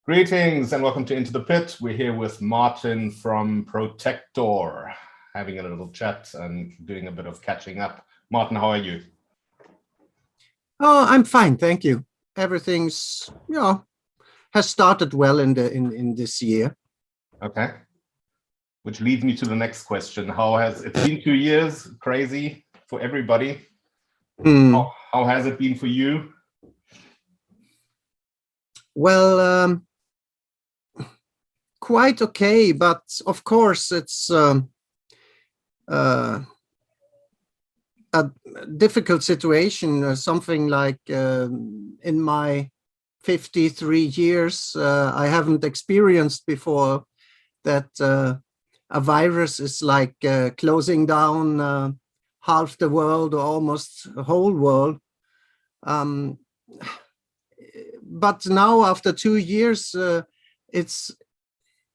Greetings and welcome to Into the Pit. We're here with Martin from Protector, having a little chat and doing a bit of catching up. Martin, how are you? Oh, I'm fine, thank you. Everything's, has started well in this year. Okay. Which leads me to the next question. How has it been 2 years? Crazy for everybody. How has it been for you? Well, quite okay, but of course it's a difficult situation. Something like in my 53 years, I haven't experienced before that a virus is like closing down half the world or almost the whole world. But now after 2 years,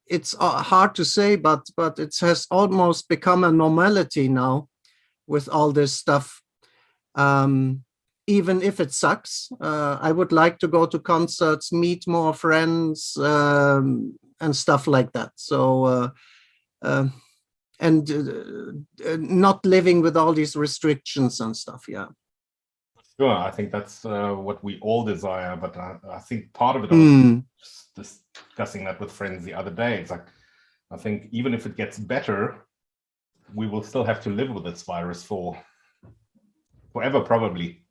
it's hard to say, but it has almost become a normality now with all this stuff. Even if it sucks, I would like to go to concerts, meet more friends, and stuff like that. So, not living with all these restrictions and stuff. Yeah. Sure, I think that's what we all desire, but I think part of it, I was discussing that with friends the other day. It's like, I think even if it gets better, we will still have to live with this virus for forever, probably.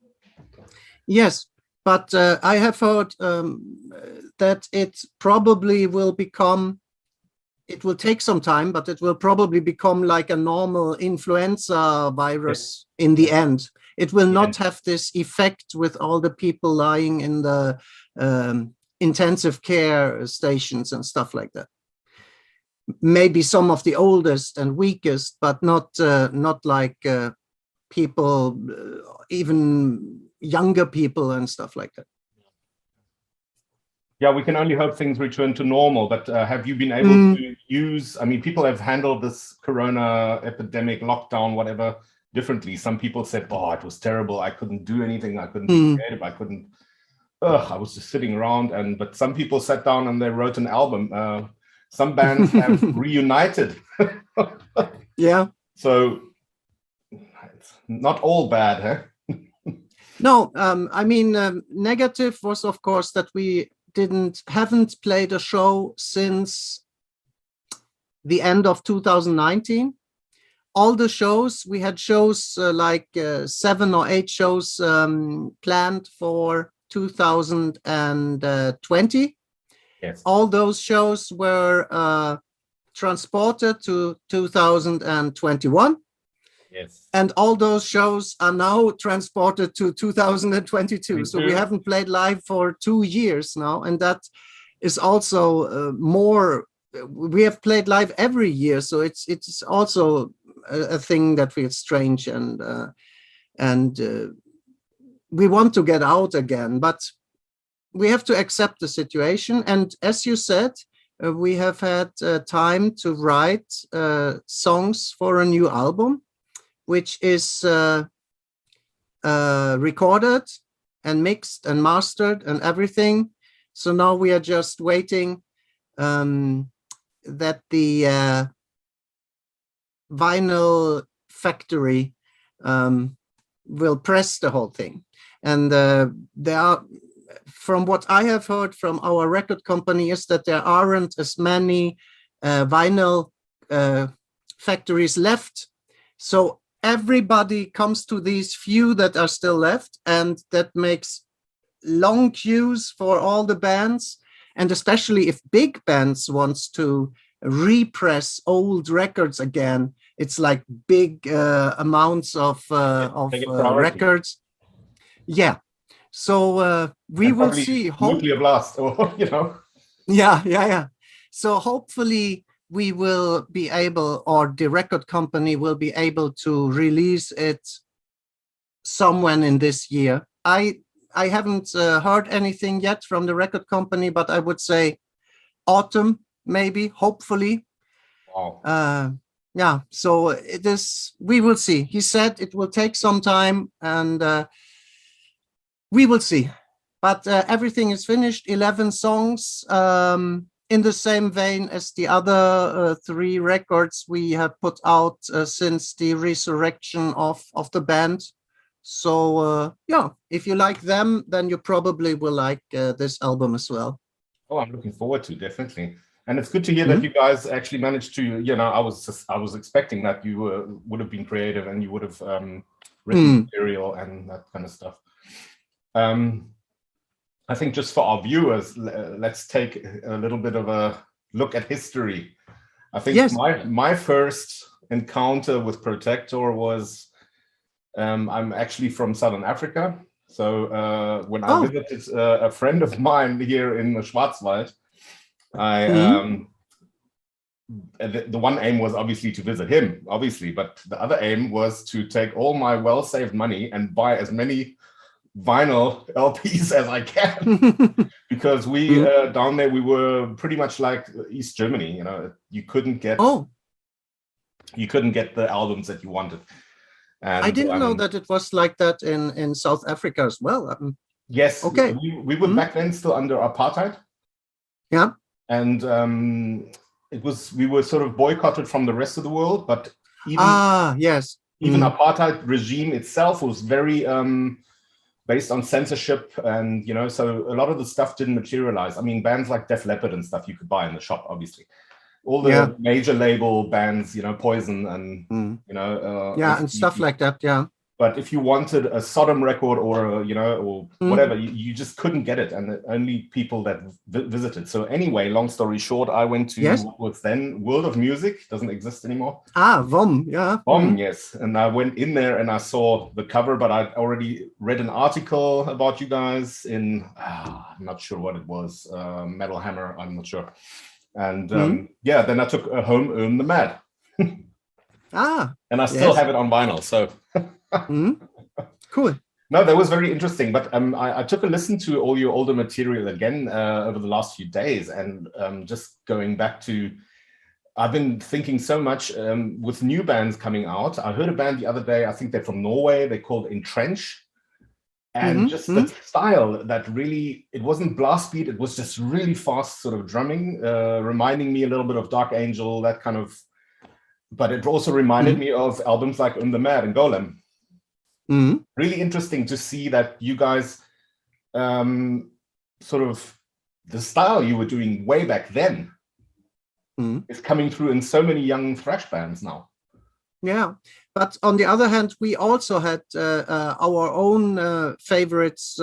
Yes, but I have heard that it probably will become, it will take some time, but it will probably become like a normal influenza virus in the end. It will not have this effect with all the people lying in the intensive care stations and stuff like that. Maybe some of the oldest and weakest, but not like people, even younger people and stuff like that. Yeah, we can only hope things return to normal, but have you been able to use, I mean, people have handled this corona epidemic, lockdown, whatever, differently. Some people said, oh, it was terrible. I couldn't do anything. I couldn't be creative. I couldn't, I was just sitting around. But some people sat down and they wrote an album. Some bands have reunited. Yeah. So it's not all bad, huh? No, I mean, negative was, of course, that we haven't played a show since the end of 2019. All the shows, we had shows like 7 or 8 shows planned for 2020. Yes. All those shows were transported to 2021. Yes. And all those shows are now transported to 2022. So we haven't played live for 2 years now. And that is also more, we have played live every year. So it's also a thing that feels strange, and we want to get out again, but we have to accept the situation. And as you said, we have had time to write songs for a new album, which is recorded and mixed and mastered and everything. So now we are just waiting that the vinyl factory will press the whole thing. And there are, from what I have heard from our record company, is that there aren't as many vinyl factories left. So everybody comes to these few that are still left, and that makes long queues for all the bands. And especially if big bands wants to repress old records again, it's like big amounts of records. Yeah. So we will see. Nuclear blast, or Yeah. So hopefully we will be able, or the record company will be able to release it somewhere in this year. I haven't heard anything yet from the record company, but I would say autumn, maybe, hopefully. Wow. Yeah, so it is, we will see. He said it will take some time, and we will see. but everything is finished. 11 songs, in the same vein as the other 3 records we have put out since the resurrection of the band. So yeah, if you like them, then you probably will like this album as well. Oh, I'm looking forward to, definitely. And it's good to hear that you guys actually managed to, you know, I was expecting that you would have been creative and you would have written material and that kind of stuff. I think just for our viewers, let's take a little bit of a look at history. I think my first encounter with Protector was, I'm actually from Southern Africa. So when I visited a friend of mine here in the Schwarzwald, the one aim was obviously to visit him, obviously, but the other aim was to take all my well-saved money and buy as many vinyl LPs as I can, because we down there, we were pretty much like East Germany, you know, you couldn't get the albums that you wanted. And I didn't know that it was like that in South Africa as well. Yes. Okay. We were back then still under apartheid. Yeah. And we were sort of boycotted from the rest of the world, but even apartheid regime itself was very based on censorship, and you know, so a lot of the stuff didn't materialize. I mean, bands like Def Leppard and stuff you could buy in the shop, obviously. All the major label bands, you know, Poison and you know, and stuff like that, yeah. But if you wanted a Sodom record or you know, or whatever, you just couldn't get it, and only people that visited. So anyway, long story short, I went to what was then World of Music, doesn't exist anymore. WOM, yeah. WOM, yes. And I went in there and I saw the cover, but I'd already read an article about you guys in, I'm not sure what it was, Metal Hammer, I'm not sure. And then I took home the Mad. And I still have it on vinyl, so. Cool. No, that was very interesting. But I took a listen to all your older material again over the last few days, and just going back to, I've been thinking so much with new bands coming out. I heard a band the other day, I think they're from Norway, they're called Entrench. And just the style that really, it wasn't blast beat, it was just really fast sort of drumming, reminding me a little bit of Dark Angel, that kind of, but it also reminded me of albums like the Mad and Golem. Really interesting to see that you guys sort of, the style you were doing way back then is coming through in so many young thrash bands now. Yeah, but on the other hand, we also had our own favorites.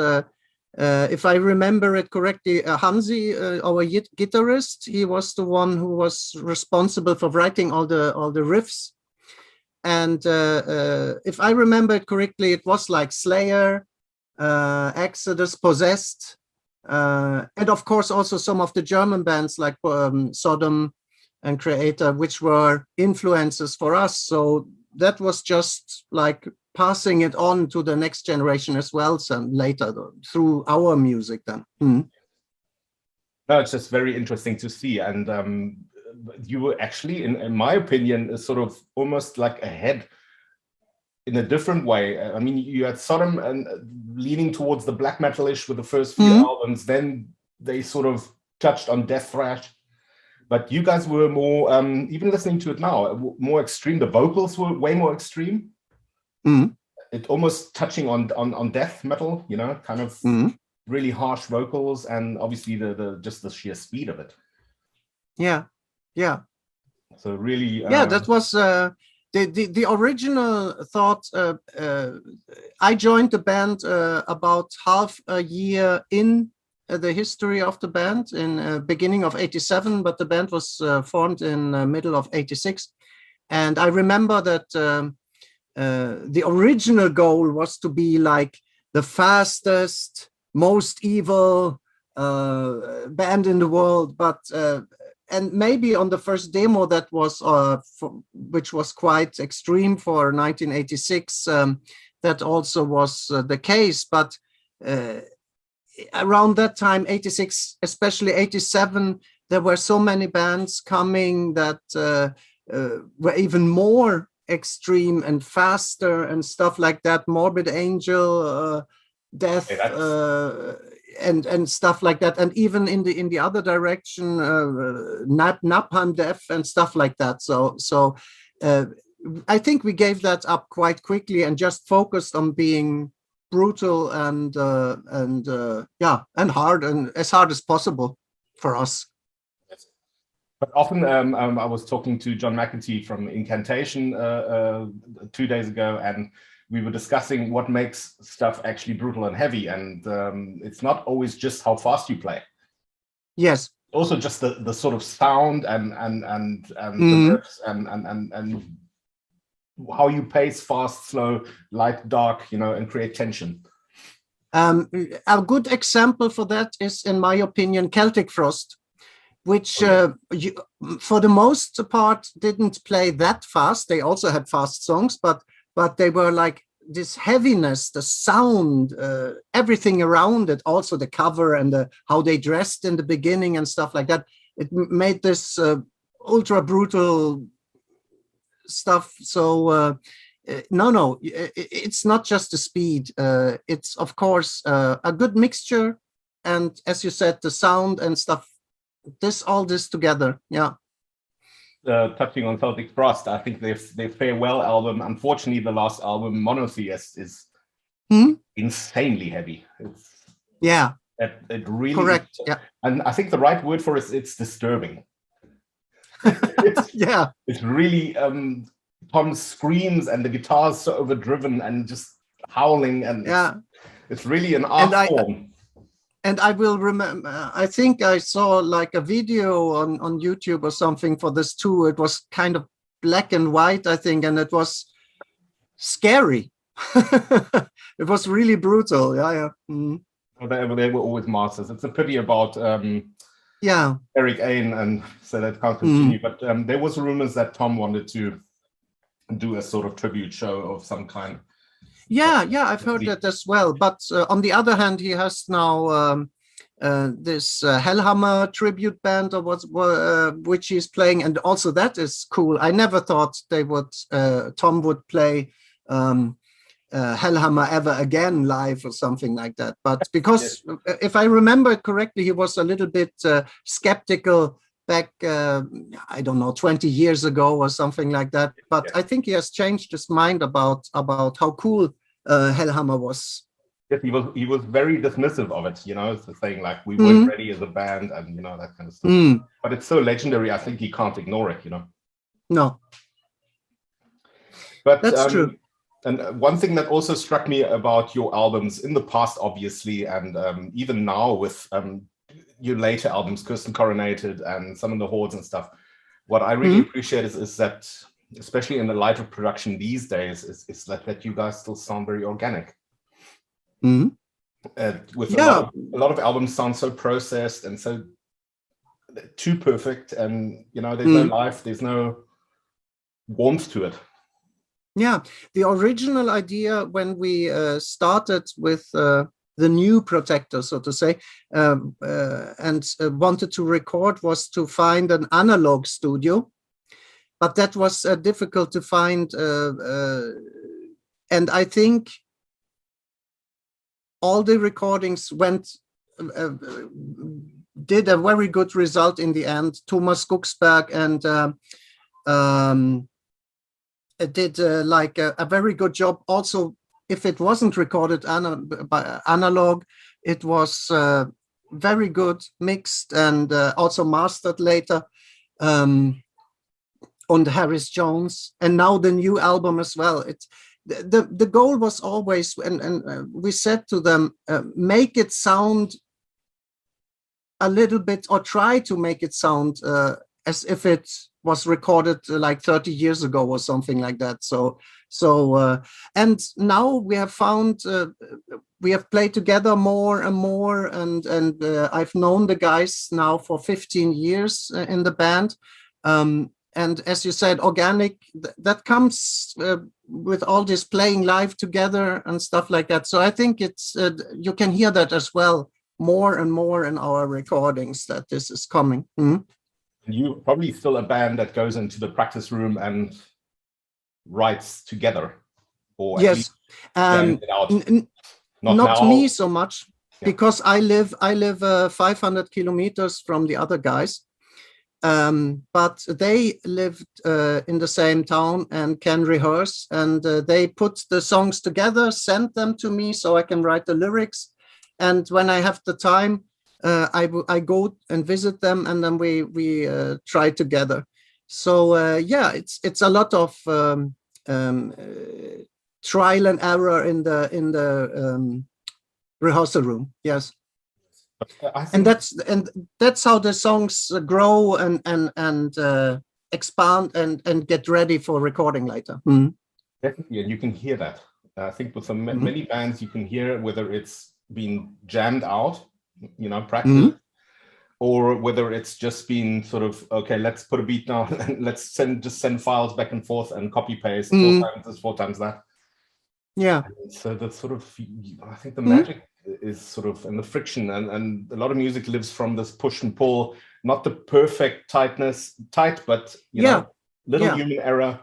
If I remember it correctly, Hansi, our guitarist, he was the one who was responsible for writing all the riffs. And if I remember it correctly, it was like Slayer, Exodus, Possessed, and of course also some of the German bands like Sodom and Creator, which were influences for us. So that was just like passing it on to the next generation as well, some later through our music then. No, it's just very interesting to see. And you were actually, in my opinion, sort of almost like ahead in a different way. I mean, you had Sodom and leaning towards the black metal-ish with the first few albums, then they sort of touched on death thrash. But you guys were more, even listening to it now, more extreme. The vocals were way more extreme. It almost touching on death metal, you know, kind of really harsh vocals, and obviously just the sheer speed of it. Yeah. So really, that was the original thought. I joined the band about half a year in the history of the band in beginning of '87, but the band was formed in middle of '86. And I remember that the original goal was to be like the fastest, most evil band in the world. But and maybe on the first demo that was, which was quite extreme for 1986, that also was the case. But around that time, 86, especially 87, there were so many bands coming that were even more extreme and faster and stuff like that. Morbid Angel, Death, and stuff like that, and even in the other direction, Napalm Death and stuff like that. So I think we gave that up quite quickly and just focused on being brutal and yeah, and hard, and as hard as possible for us. But often I was talking to John McEntee from Incantation 2 days ago, and we were discussing what makes stuff actually brutal and heavy. And it's not always just how fast you play. Yes. Also just the sort of sound and the riffs and how you pace fast, slow, light, dark, you know, and create tension. A good example for that is, in my opinion, Celtic Frost, which for the most part didn't play that fast. They also had fast songs, but they were like this heaviness, the sound, everything around it, also the cover and how they dressed in the beginning and stuff like that. It made this ultra brutal stuff. So no, it's not just the speed. It's of course a good mixture, and as you said, the sound and stuff. All this together, yeah. Touching on Celtic Frost, I think their farewell album, unfortunately, the last album, Monotheist, is insanely heavy. It really correct. Is, yeah, and I think the right word for it, it's disturbing. It's really Tom's screams and the guitars so overdriven and just howling, and it's really an art form. And I will remember, I think I saw like a video on YouTube or something for this too. It was kind of black and white, I think, and it was scary. It was really brutal. Yeah. They were always masters. It's a pity about Eric Ain, and so that can't continue. But there was rumors that Tom wanted to do a sort of tribute show of some kind. Yeah, I've heard that as well. But on the other hand, he has now this Hellhammer tribute band, or which he's playing, and also that is cool. I never thought Tom would play Hellhammer ever again live or something like that. But because if I remember correctly, he was a little bit skeptical back, I don't know, 20 years ago or something like that. But I think he has changed his mind about how cool Hellhammer was. Yes, he was very dismissive of it, you know, saying like we weren't ready as a band and, you know, that kind of stuff. But it's so legendary, I think he can't ignore it, you know. No. But that's true. And one thing that also struck me about your albums in the past, obviously, and even now with your later albums, Kirsten Coronated and some of the Hordes and stuff, what I really appreciate is that, especially in the light of production these days, is that you guys still sound very organic. With a lot of albums sound so processed and so too perfect, and you know, there's no life, there's no warmth to it. Yeah, the original idea when we started with the new Protector, so to say, and wanted to record, was to find an analog studio, but that was difficult to find, and I think all the recordings did a very good result in the end. Thomas Skogsberg and did like a very good job. Also, if it wasn't recorded by analog, it was very good mixed and also mastered later on Harris Jones, and now the new album as well. The goal was always, and we said to them, make it sound a little bit, or try to make it sound as if it was recorded like 30 years ago or something like that. So and now we have found, we have played together more and more, and I've known the guys now for 15 years in the band. And as you said, organic, that comes with all this playing live together and stuff like that. So I think it's, you can hear that as well, more and more in our recordings, that this is coming. You're probably still a band that goes into the practice room and writes together, or yes, at least it out. not me so much. because I live 500 kilometers from the other guys. But they lived in the same town and can rehearse, and they put the songs together, send them to me so I can write the lyrics. And when I have the time, I go and visit them, and then we try together. So yeah, it's a lot of trial and error in the rehearsal room. Yes. And that's how the songs grow and expand and get ready for recording later. Definitely, and you can hear that. I think with many bands, you can hear whether it's been jammed out, practice, or whether it's just been sort of, okay, let's put a beat now and let's just send files back and forth and copy paste 4 times this, 4 times that. Yeah. And so that's sort of, I think the magic is sort of, and the friction, and a lot of music lives from this push and pull, not the perfect tight, but little human error.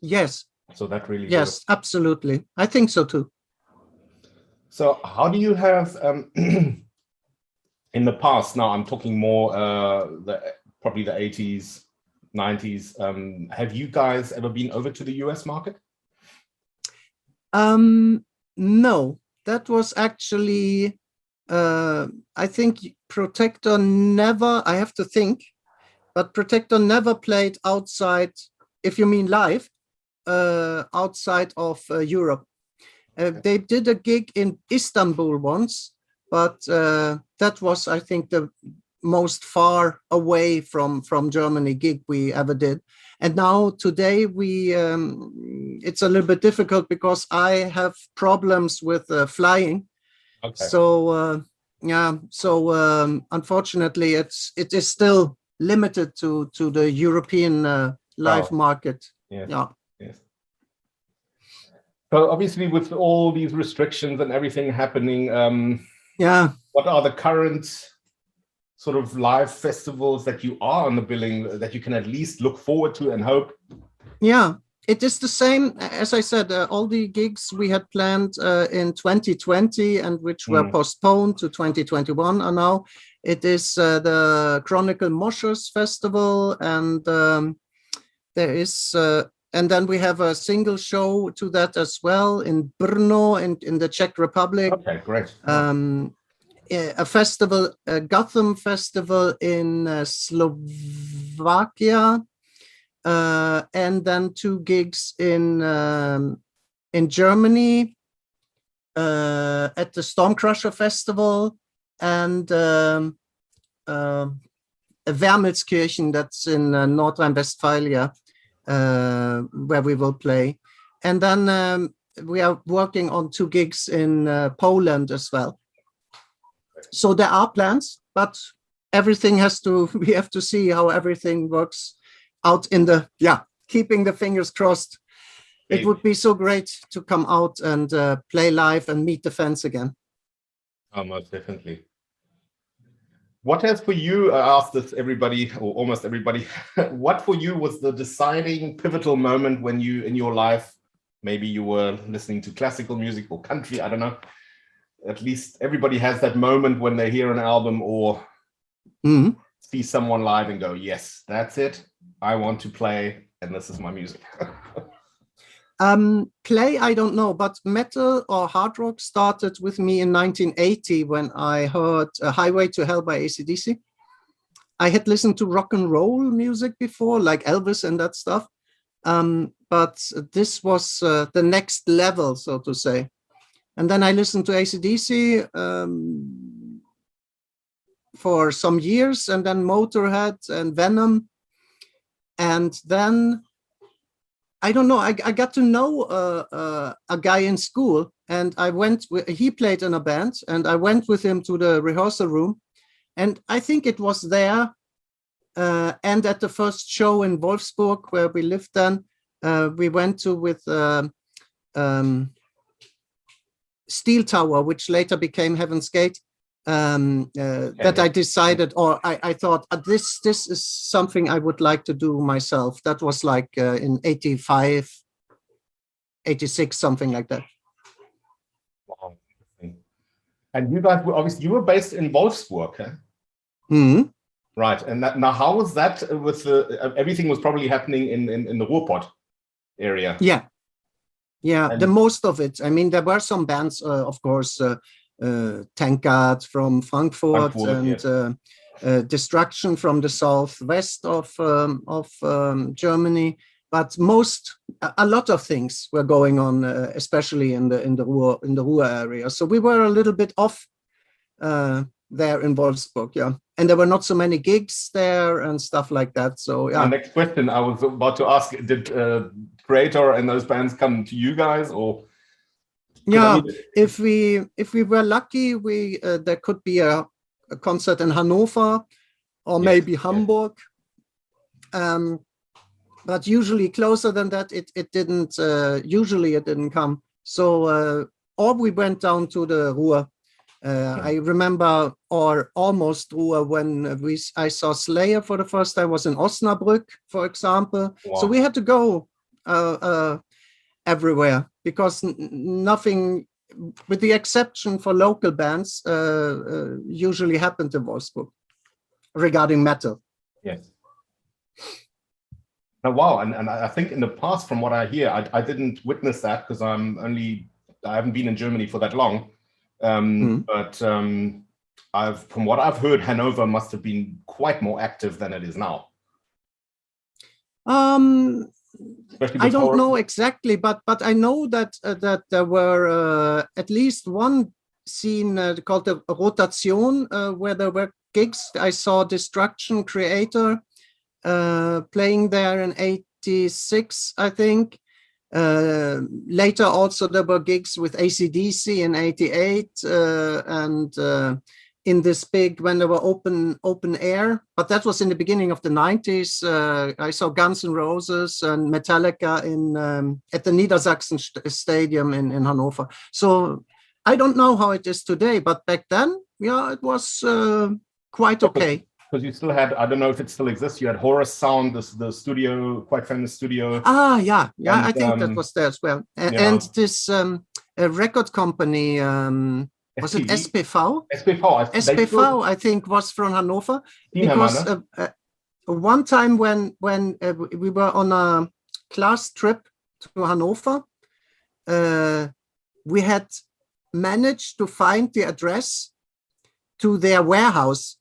Yes. So that really, yes, absolutely. I think so too. So how do you have in the past, now I'm talking more probably the 80s, 90s, have you guys ever been over to the US market? No, that was actually, I think Protector never, I have to think, but Protector never played outside, if you mean live, outside of Europe. They did a gig in Istanbul once, but that was, I think, the most far away from Germany gig we ever did. And now today it's a little bit difficult because I have problems with flying. Okay. So unfortunately it is still limited to the European live market. Yes. Yeah. Yes. So obviously with all these restrictions and everything happening, what are the current sort of live festivals that you are on the billing that you can at least look forward to and hope? Yeah, it is the same. As I said, all the gigs we had planned in 2020 and which were postponed to 2021 are now. It is the Chronicle Moshers Festival, and there is, and then we have a single show to that as well in Brno in the Czech Republic. Okay, great. A festival, a Gotham festival in Slovakia, and then 2 gigs in Germany at the Stormcrusher Festival, and Wermelskirchen, that's in North Rhine-Westphalia, where we will play. And then we are working on 2 gigs in Poland as well. So there are plans, but everything we have to see how everything works out in the, keeping the fingers crossed. It would be so great to come out and play live and meet the fans again. Oh, most definitely. What has for you, I asked this everybody, or almost everybody, what for you was the deciding pivotal moment when you, in your life, maybe you were listening to classical music or country, I don't know. At least everybody has that moment when they hear an album or see someone live and go, yes, that's it. I want to play, and this is my music. Play, I don't know, but metal or hard rock started with me in 1980 when I heard Highway to Hell by AC/DC. I had listened to rock and roll music before, like Elvis and that stuff. But this was the next level, so to say. And then I listened to AC/DC for some years, and then Motorhead and Venom. And then, I don't know, I got to know a guy in school, and he played in a band, and I went with him to the rehearsal room. And I think it was there, and at the first show in Wolfsburg, where we lived then, we went to with Steel Tower, which later became Heaven's Gate, that I decided, or I thought, this is something I would like to do myself. That was like in 85, 86, something like that. Wow. And you guys were obviously, you were based in Wolfsburg, huh? Mhm. Right. And that, now, how was that with the, everything was probably happening in the Ruhrpott area? Yeah, yeah, the And most of it. I mean, there were some bands, of course, Tankard from Frankfurt, Frankfurt, and yes. Destruction from the southwest of Germany. But a lot of things were going on, especially in the Ruhr area. So we were a little bit off there in Wolfsburg, yeah. And there were not so many gigs there and stuff like that. So yeah. My next question I was about to ask: did Creator and those bands come to you guys, or? Yeah, if we were lucky, we there could be a concert in Hanover or maybe Hamburg. But usually closer than that, it didn't. Usually it didn't come. So or we went down to the Ruhr. I remember, or almost Ruhr, when I saw Slayer for the first time was in Osnabrück, for example. Wow. So we had to go everywhere because nothing, with the exception for local bands, usually happened in Wolfsburg regarding metal. Yes. Now, wow, and I think in the past, from what I hear, I didn't witness that because I haven't been in Germany for that long. But from what I've heard, Hanover must have been quite more active than it is now. I don't know exactly, but I know that that there were at least one scene called the Rotation, where there were gigs. I saw Destruction, Creator playing there in '86, I think. Later also there were gigs with AC/DC in '88, and in this big, when there were open air, but that was in the beginning of the '90s. I saw Guns N' Roses and Metallica at the Niedersachsen Stadium in Hanover. So I don't know how it is today, but back then, yeah, it was quite okay. Because you still had, I don't know if it still exists, you had Horus Sound, the studio, quite famous studio. Ah, yeah, and, I think that was there as well. And this record company, was it SPV? SPV, I think, was from Hanover. Because one time when we were on a class trip to Hanover, we had managed to find the address to their warehouse.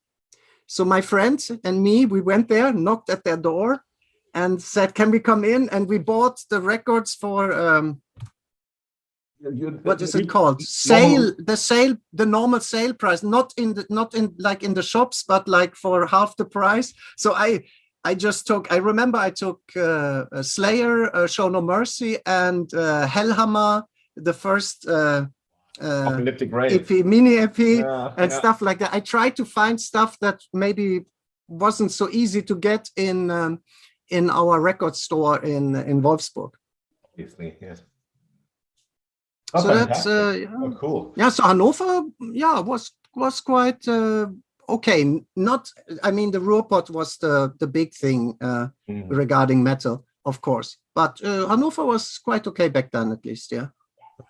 So my friend and me, we went there, knocked at their door and said, can we come in? And we bought the records for, what is it called? The normal sale price, not in like in the shops, but like for half the price. So I remember I took Slayer, Show No Mercy, and Hellhammer, the first EP, mini EP, and stuff like that. I tried to find stuff that maybe wasn't so easy to get in our record store in Wolfsburg. Obviously, yes. Oh, so fantastic. That's oh, cool. Yeah, so Hanover, yeah, was quite okay. Not, I mean, the Ruhrpott was the big thing regarding metal, of course, but Hanover was quite okay back then, at least, yeah.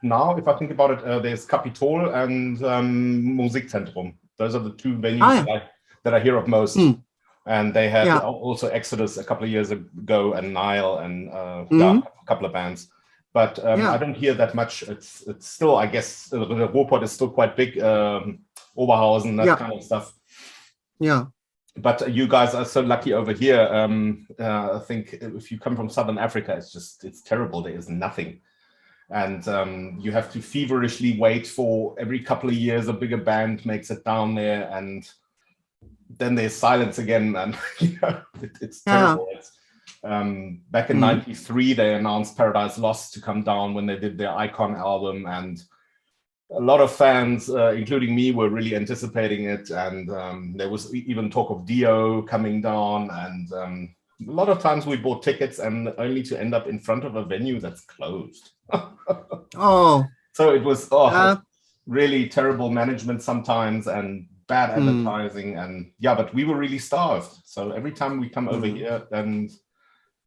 Now, if I think about it, there's Capitol and Musikzentrum. Those are the two venues that I hear of most. And they had also Exodus a couple of years ago, and Nile, and a couple of bands. But I don't hear that much. It's still, I guess, the Ruhrpott is still quite big. Oberhausen, that kind of stuff. Yeah. But you guys are so lucky over here. I think if you come from Southern Africa, it's terrible. There is nothing. And you have to feverishly wait for every couple of years a bigger band makes it down there, and then there's silence again, and it's terrible. Back in '93, they announced Paradise Lost to come down when they did their Icon album, and a lot of fans, including me, were really anticipating it. And there was even talk of Dio coming down, and a lot of times we bought tickets and only to end up in front of a venue that's closed. So it was really terrible management sometimes, and bad advertising, and but we were really starved. So every time we come over here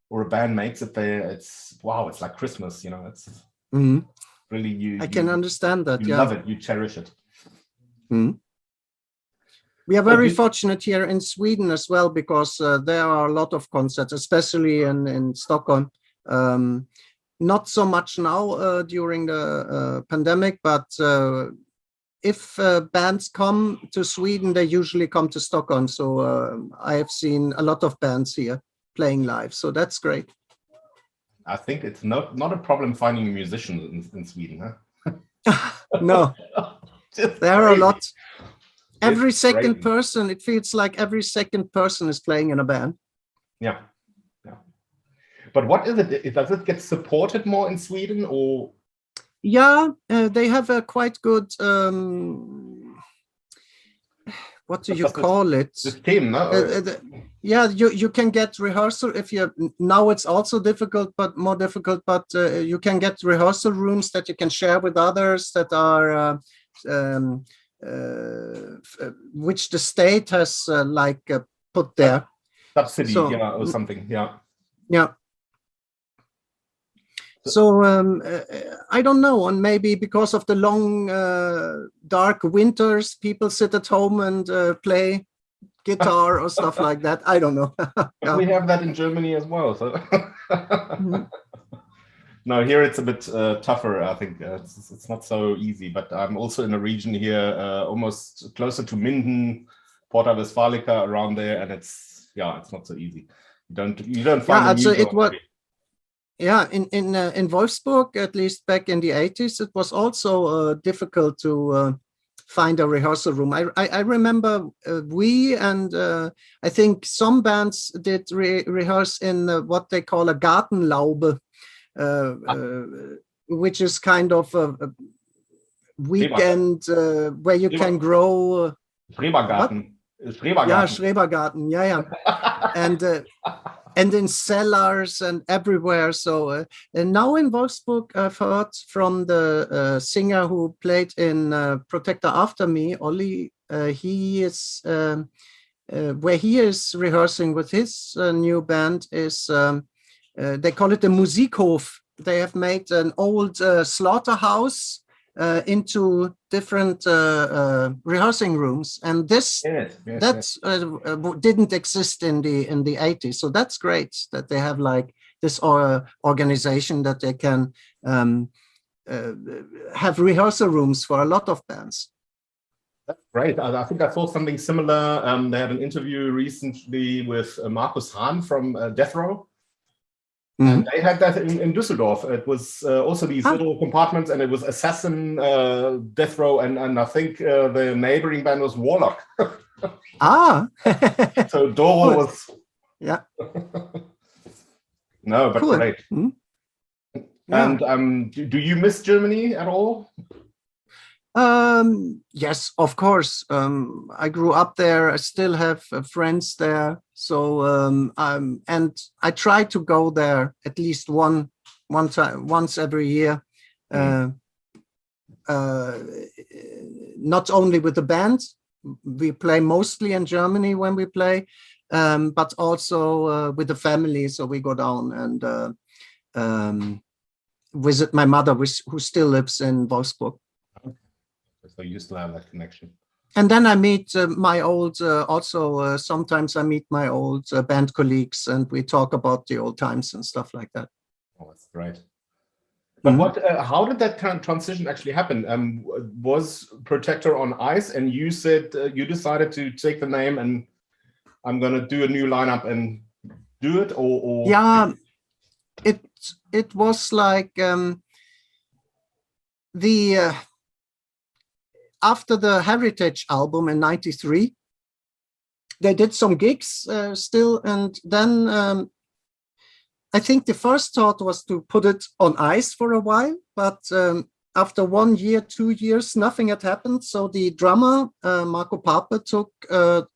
or a band makes it there, it's like Christmas, it's really I can understand that. You love it, you cherish it. Mm. We are very fortunate here in Sweden as well, because there are a lot of concerts, especially in Stockholm. Not so much now during the pandemic, but if bands come to Sweden, they usually come to Stockholm. So I have seen a lot of bands here playing live. So that's great. I think it's not a problem finding a musician in Sweden, huh? No, there are a lot. Every second crazy. person, it feels like every second person is playing in a band. Yeah. But what is it? Does it get supported more in Sweden, or? Yeah, they have a quite good, what do you call it? System, no? Yeah, you can get rehearsal if you, now it's also difficult, but more difficult, but you can get rehearsal rooms that you can share with others that are, which the state has put there. Subsidy, so, yeah, or something, yeah. Yeah. So I don't know, and maybe because of the long dark winters, people sit at home and play guitar or stuff like that. I don't know. Yeah. We have that in Germany as well. So no, here it's a bit tougher. I think it's not so easy. But I'm also in a region here, almost closer to Minden, Porta Westfalica, around there, and it's not so easy. You don't find Yeah, in Wolfsburg, at least back in the 80s, it was also difficult to find a rehearsal room. I remember we and I think some bands did rehearse in what they call a Gartenlaube, which is kind of a weekend where you can grow. Schrebergarten. Yeah, Schrebergarten. Yeah. And in cellars and everywhere. So and now in Wolfsburg, I've heard from the singer who played in Protector After Me, Olli. He is where he is rehearsing with his new band is they call it the Musikhof. They have made an old slaughterhouse into different rehearsing rooms, and this didn't exist in the 80s. So that's great that they have like this organization that they can have rehearsal rooms for a lot of bands. That's great. I think I saw something similar. They had an interview recently with Markus Hahn from Death Row. And they had that in Düsseldorf. It was also these little compartments, and it was Assassin, Death Row, and I think the neighboring band was Warlock. So Doro was... Yeah. No, but cool. Great. And do you miss Germany at all? Yes, of course. I grew up there. I still have friends there. So and I try to go there at least once every year. Not only with the band, we play mostly in Germany when we play, but also with the family. So we go down and visit my mother, who still lives in Wolfsburg. So you still have that connection. And then I meet my old, sometimes I meet my old band colleagues, and we talk about the old times and stuff like that. Oh, that's great. But how did that kind of transition actually happen? Was Protector on ice, and you said you decided to take the name and I'm going to do a new lineup and do it, or? Yeah, it was like after the Heritage album in '93, they did some gigs still, and then I think the first thought was to put it on ice for a while, but after 1 year, 2 years, nothing had happened. So the drummer, Marco Pape, took the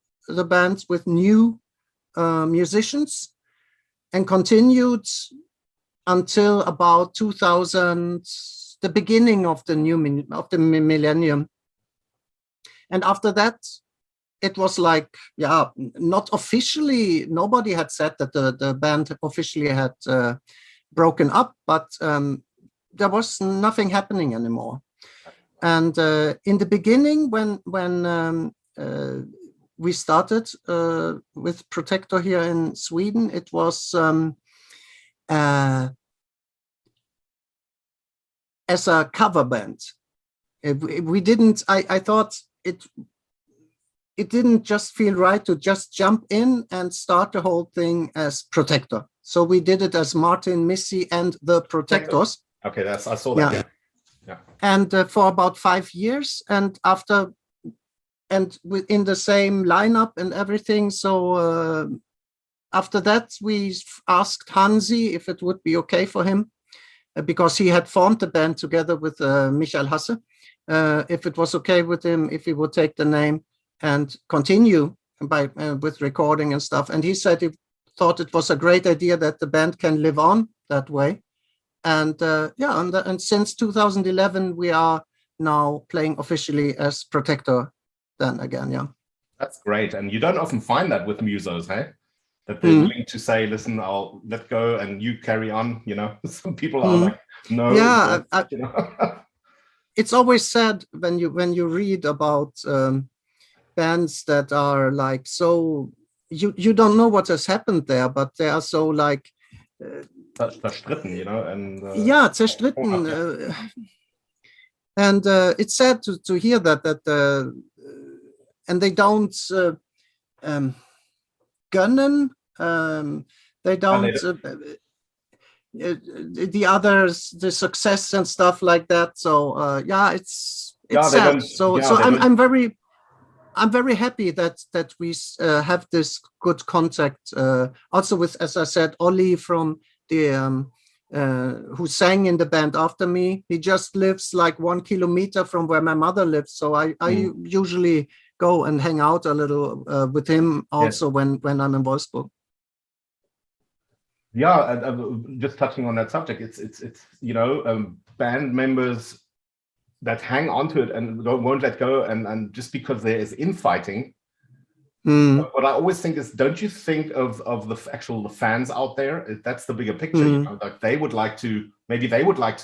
band with new musicians and continued until about 2000, the beginning of the millennium. And after that, it was like, not officially, nobody had said that the band officially had broken up, but there was nothing happening anymore. And in the beginning, when we started with Protector here in Sweden, it was as a cover band. We didn't. I thought it didn't just feel right to just jump in and start the whole thing as Protector. So we did it as Martin Missy and the Protectors. Okay, I saw that. Yeah. And for about 5 years, and within the same lineup and everything. So after that, we asked Hansi if it would be okay for him, because he had formed the band together with Michael Hasse. If it was okay with him, if he would take the name and continue with recording and stuff. And he said he thought it was a great idea that the band can live on that way. And and since 2011, we are now playing officially as Protector then again. Yeah, that's great. And you don't often find that with musos, hey? That they're willing to say, listen, I'll let go and you carry on, you know. Some people are like, no. Yeah, you know? It's always sad when you read about bands that are like, so you don't know what has happened there, but they are so like zerstritten, you know, and zerstritten. And it's sad to hear that and they don't gönnen, they don't the others, the success and stuff like that. So it's sad. So I'm very happy that we have this good contact. Also with, as I said, Olli from the who sang in the band after me. He just lives like 1 kilometer from where my mother lives. So I usually go and hang out a little with him also when I'm in Wolfsburg. Yeah, just touching on that subject, it's you know, band members that hang onto it and won't let go, and just because there is infighting. What I always think is, don't you think of the fans out there? That's the bigger picture. You know, like they would like to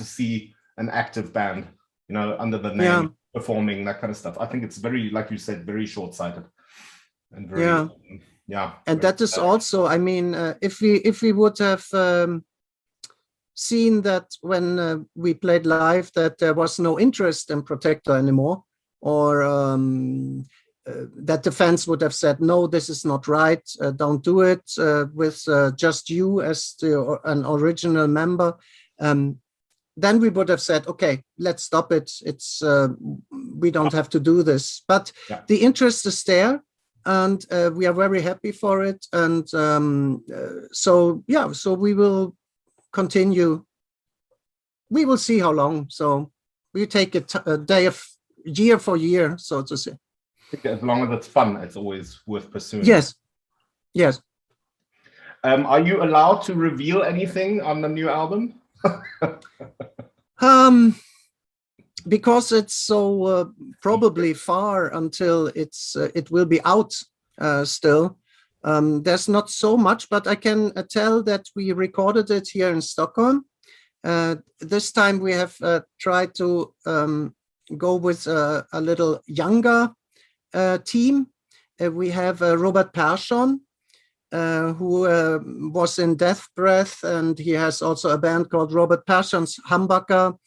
see an active band, you know, under the name, performing, that kind of stuff. I think it's very, like you said, very short-sighted and very and that is also, I mean, if we would have seen that when we played live that there was no interest in Protector anymore, or that the fans would have said, no, this is not right, don't do it with just you as an original member, then we would have said, okay, let's stop it. It's we don't have to do this. But the interest is there, and we are very happy for it. And so we will continue. We will see how long. So we take it year for year, so to say. As long as it's fun, it's always worth pursuing. Yes. Are you allowed to reveal anything on the new album? Because it's so probably far until it will be out still. There's not so much, but I can tell that we recorded it here in Stockholm. This time we have tried to go with a little younger team. We have Robert Persson, who was in Death Breath, and he has also a band called Robert Persson's Humbucker.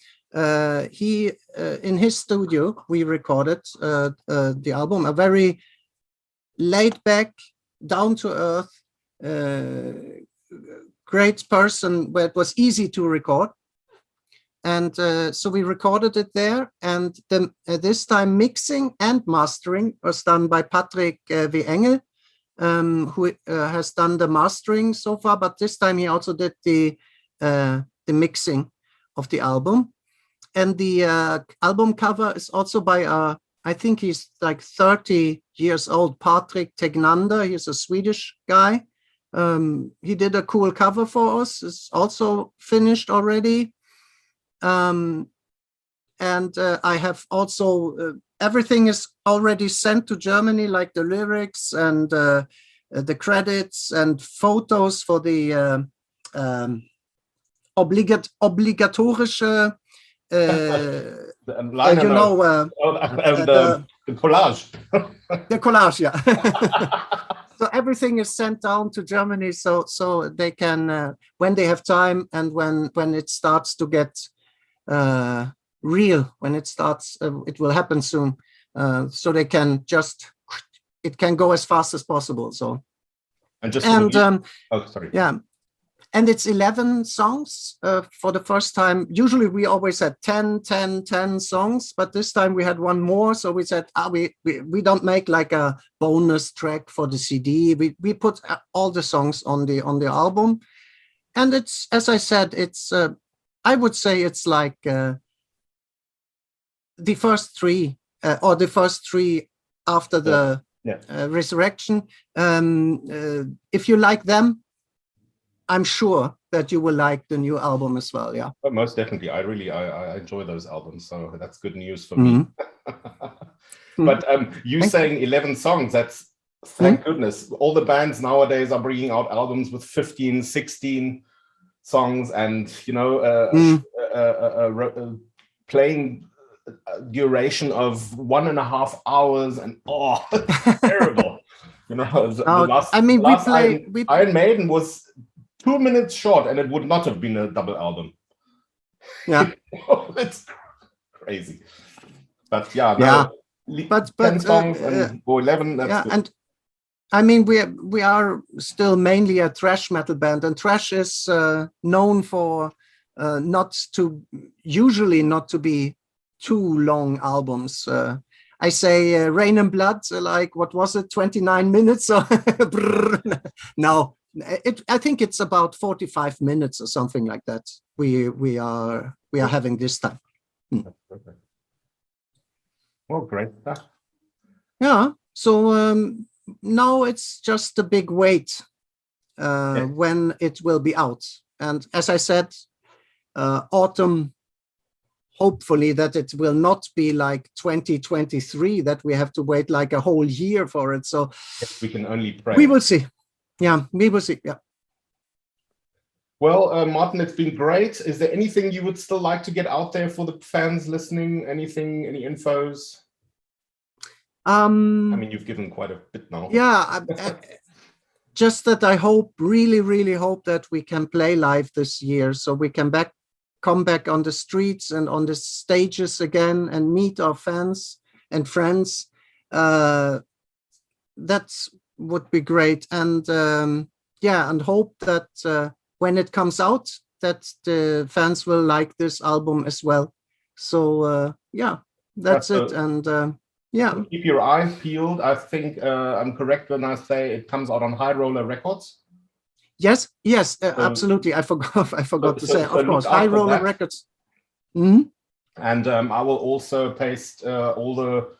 He in his studio we recorded the album. A very laid back, down to earth, great person where it was easy to record. And so we recorded it there, and then this time mixing and mastering was done by Patrick V. Engel, who has done the mastering so far, but this time he also did the mixing of the album. And the album cover is also by I think he's like 30 years old, Patrick Tegnander. He's a Swedish guy. He did a cool cover for us. It's also finished already. And I have also, everything is already sent to Germany, like the lyrics and the credits and photos for the obligatorische liner you know, the collage. the collage, yeah. So everything is sent down to Germany, so they can, when they have time and when it starts to get real, when it starts, it will happen soon. So they can just, it can go as fast as possible. So and just oh, sorry, yeah. And it's 11 songs for the first time. Usually we always had 10 songs, but this time we had one more. So we said, we don't make like a bonus track for the CD. We put all the songs on the album. And it's, as I said, it's, I would say it's like the first three or the first three after the resurrection. If you like them, I'm sure that you will like the new album as well. Yeah, but most definitely. I enjoy those albums, so that's good news for me. But you saying 11 songs, that's thank goodness. All the bands nowadays are bringing out albums with 15, 16 songs, and you know, playing duration of 1.5 hours, and it's terrible. You know, Iron Maiden was 2 minutes short, and it would not have been a double album. Yeah, it's crazy. But yeah, but 10 songs and 11. That's good. And I mean, we are still mainly a thrash metal band, and thrash is known for usually not to be too long albums. I say Rain and Blood, like, what was it, 29 minutes? Or no. I think it's about 45 minutes or something like that. We are having this time. That's perfect. Well, great stuff. Yeah. So now it's just a big wait when it will be out. And as I said, autumn. Hopefully that it will not be like 2023 that we have to wait like a whole year for it. So we can only pray. We will see. Yeah, we will see. Yeah. Well, Martin, it's been great. Is there anything you would still like to get out there for the fans listening? Anything, any infos? I mean, you've given quite a bit now. Yeah, just that I hope, really hope that we can play live this year, so we can come back on the streets and on the stages again and meet our fans and friends. That would be great. And and hope that when it comes out, that the fans will like this album as well. So that's it. And keep your eyes peeled. I think I'm correct when I say it comes out on High Roller Records. Yes, absolutely. I forgot to say, of course, High Roller Records. Mm-hmm. And I will also paste all the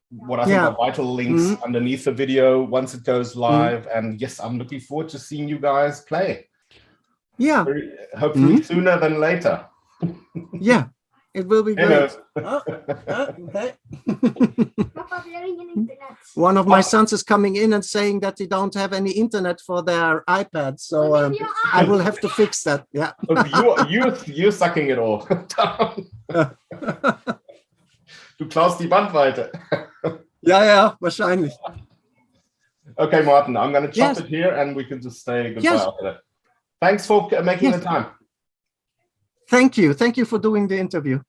what I think are vital links underneath the video once it goes live. And yes, I'm looking forward to seeing you guys play. Yeah, hopefully sooner than later. Yeah, it will be great. One of my sons is coming in and saying that they don't have any internet for their iPad, so I will have to fix that. Yeah. You're sucking it all. Du klaust die Bandbreite. Ja, wahrscheinlich. Okay, Martin, I'm going to chop it here and we can just say goodbye after that. Thanks for making the time. Thank you. Thank you for doing the interview.